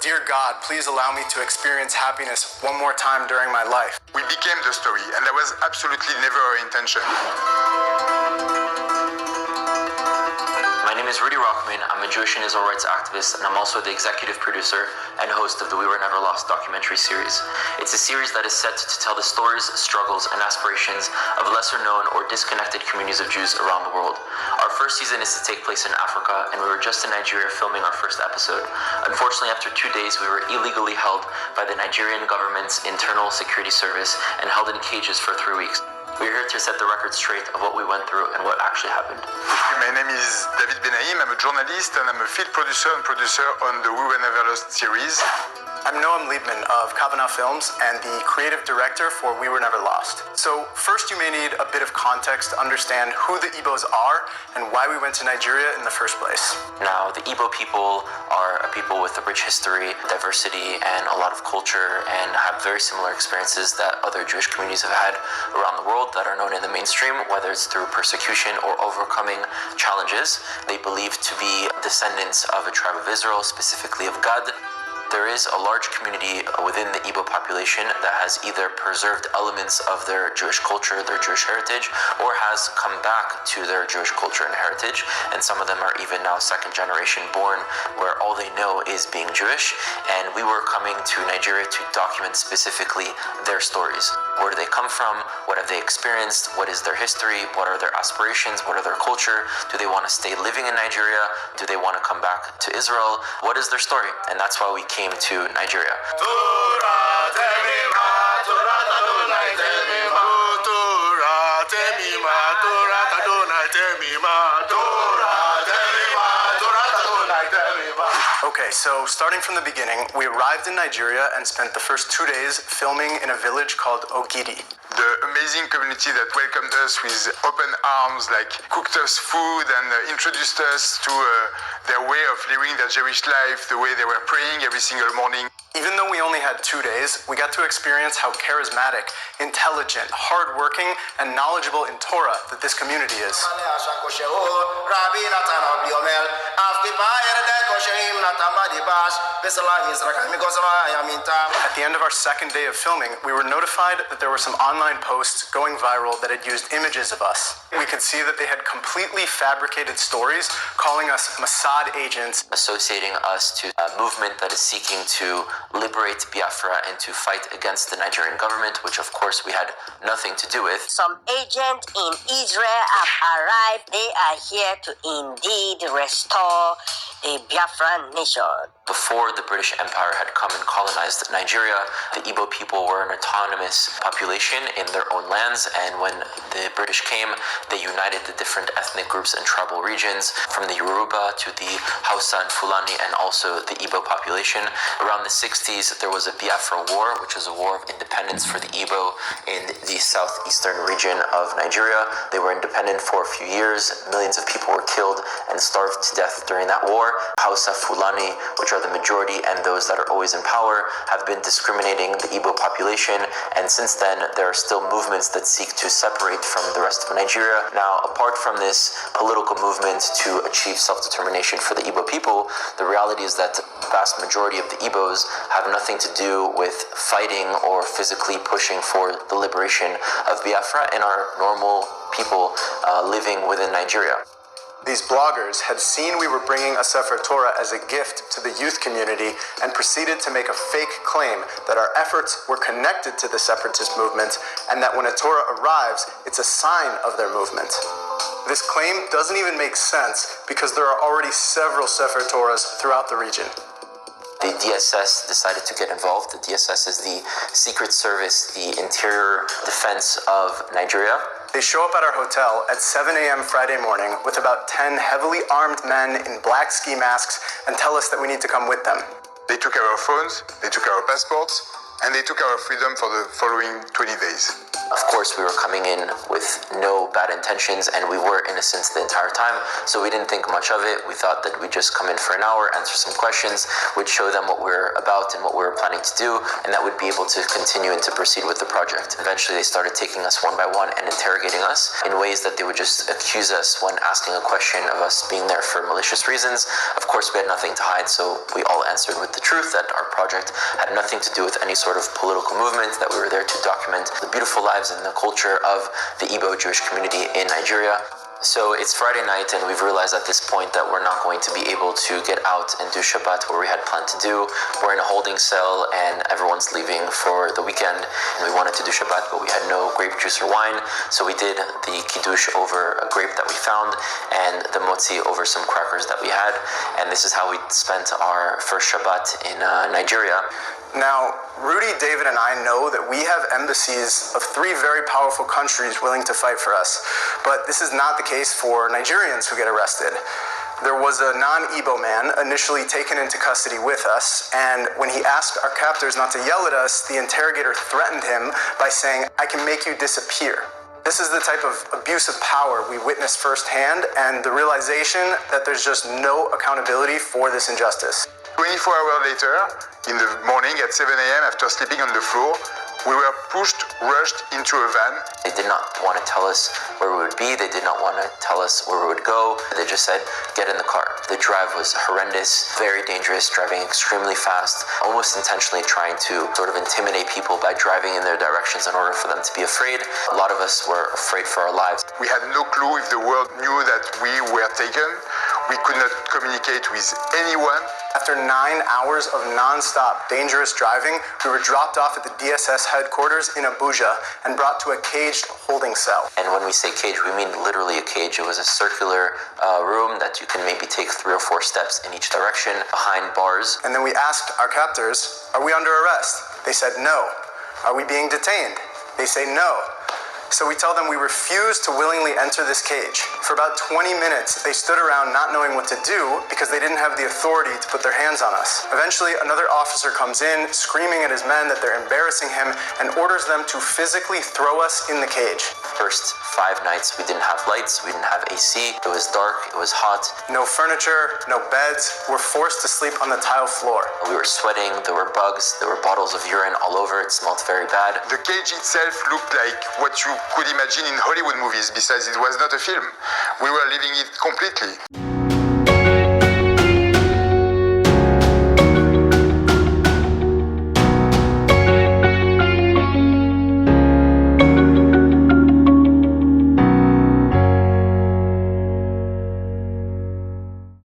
"Dear God, please allow me to experience happiness one more time during my life." We became the story, and that was absolutely never our intention. My name is Rudy Rockman. I'm a Jewish and Israel rights activist, and I'm also the executive producer and host of the We Were Never Lost documentary series. It's a series that is set to tell the stories, struggles, and aspirations of lesser-known or disconnected communities of Jews around the world. Our first season is to take place in Africa, and we were just in Nigeria filming our first episode. Unfortunately, after 2 days, we were illegally held by the Nigerian government's internal security service and held in cages for 3 weeks. We're here to set the record straight of what we went through and what actually happened. My name is David Benaim. I'm a journalist and I'm a field producer and producer on the We Were Never Lost series. I'm Noam Liebman of Kavanagh Films and the creative director for We Were Never Lost. So first you may need a bit of context to understand who the Igbos are and why we went to Nigeria in the first place. Now, the Igbo people are a people with a rich history, diversity, and a lot of culture, and have very similar experiences that other Jewish communities have had around the world that are known in the mainstream, whether it's through persecution or overcoming challenges. They believe to be descendants of a tribe of Israel, specifically of Gad. There is a large community within the Igbo population that has either preserved elements of their Jewish culture, their Jewish heritage, or has come back to their Jewish culture and heritage. And some of them are even now second generation born, where all they know is being Jewish. And we were coming to Nigeria to document specifically their stories. Where do they come from? What have they experienced? What is their history? What are their aspirations? What are their culture? Do they want to stay living in Nigeria? Do they want to come back to Israel? What is their story? And that's why we came to Nigeria. Okay, so starting from the beginning, we arrived in Nigeria and spent the first 2 days filming in a village called Ogidi. The amazing community that welcomed us with open arms, like cooked us food and introduced us to their way of living their Jewish life, the way they were praying every single morning. Even though we only had 2 days, we got to experience how charismatic, intelligent, hardworking, and knowledgeable in Torah that this community is. At the end of our second day of filming, we were notified that there were some online posts going viral that had used images of us. We could see that they had completely fabricated stories, calling us Mossad agents, associating us to a movement that is seeking to liberate Biafra and to fight against the Nigerian government, which of course we had nothing to do with. Some agents in Israel have arrived. They are here to indeed restore the Biafran nation. Before the British Empire had come and colonized Nigeria, the Igbo people were an autonomous population in their own lands, and when the British came, they united the different ethnic groups and tribal regions, from the Yoruba to the Hausa and Fulani, and also the Igbo population. Around the 60s, there was a Biafra War, which was a war of independence for the Igbo in the southeastern region of Nigeria. They were independent for a few years. Millions of people were killed and starved to death during that war. Hausa, Fulani, which are the majority and those that are always in power, have been discriminating the Igbo population, and since then there are still movements that seek to separate from the rest of Nigeria. Now, apart from this political movement to achieve self-determination for the Igbo people, the reality is that the vast majority of the Igbos have nothing to do with fighting or physically pushing for the liberation of Biafra and are normal people living within Nigeria. These bloggers had seen we were bringing a Sefer Torah as a gift to the youth community and proceeded to make a fake claim that our efforts were connected to the separatist movement and that when a Torah arrives, it's a sign of their movement. This claim doesn't even make sense because there are already several Sefer Torahs throughout the region. The DSS decided to get involved. The DSS is the Secret Service, the Interior Defense of Nigeria. They show up at our hotel at 7 a.m. Friday morning with about 10 heavily armed men in black ski masks and tell us that we need to come with them. They took our phones, they took our passports, and they took our freedom for the following 20 days. Of course, we were coming in with no bad intentions, and we were innocent the entire time, so we didn't think much of it. We thought that we'd just come in for an hour, answer some questions, would show them what we're about and what we were planning to do, and that would be able to continue and to proceed with the project. Eventually, they started taking us one by one and interrogating us in ways that they would just accuse us when asking a question of us being there for malicious reasons. Of course, we had nothing to hide, so we all answered with the truth that our project had nothing to do with any sort of political movement, that we were there to document the beautiful lives and the culture of the Igbo Jewish community in Nigeria. So it's Friday night, and we've realized at this point that we're not going to be able to get out and do Shabbat where we had planned to do. We're in a holding cell, and everyone's leaving for the weekend. And we wanted to do Shabbat, but we had no grape juice or wine. So we did the Kiddush over a grape that we found, and the Motzi over some crackers that we had. And this is how we spent our first Shabbat in Nigeria. Now, Rudy, David, and I know that we have embassies of 3 very powerful countries willing to fight for us, but this is not the case for Nigerians who get arrested. There was a non-Igbo man initially taken into custody with us, and when he asked our captors not to yell at us, the interrogator threatened him by saying, "I can make you disappear." This is the type of abuse of power we witnessed firsthand, and the realization that there's just no accountability for this injustice. 24 hours later, in the morning at 7 a.m. after sleeping on the floor, we were rushed into a van. They did not want to tell us where we would be. They did not want to tell us where we would go. They just said, get in the car. The drive was horrendous, very dangerous, driving extremely fast, almost intentionally trying to sort of intimidate people by driving in their directions in order for them to be afraid. A lot of us were afraid for our lives. We had no clue if the world knew that we were taken. We could not communicate with anyone. After 9 hours of non-stop dangerous driving, we were dropped off at the DSS headquarters in Abuja and brought to a caged holding cell. And when we say cage, we mean literally a cage. It was a circular room that you can maybe take 3 or 4 steps in each direction behind bars. And then we asked our captors, "Are we under arrest?" They said no. "Are we being detained?" They say no. So we tell them we refuse to willingly enter this cage. For about 20 minutes, they stood around not knowing what to do because they didn't have the authority to put their hands on us. Eventually, another officer comes in, screaming at his men that they're embarrassing him, and orders them to physically throw us in the cage. First 5 nights, we didn't have lights, we didn't have AC, it was dark, it was hot. No furniture, no beds. We're forced to sleep on the tile floor. We were sweating, there were bugs, there were bottles of urine all over, it smelled very bad. The cage itself looked like what you could imagine in Hollywood movies, besides it was not a film. We were living it completely.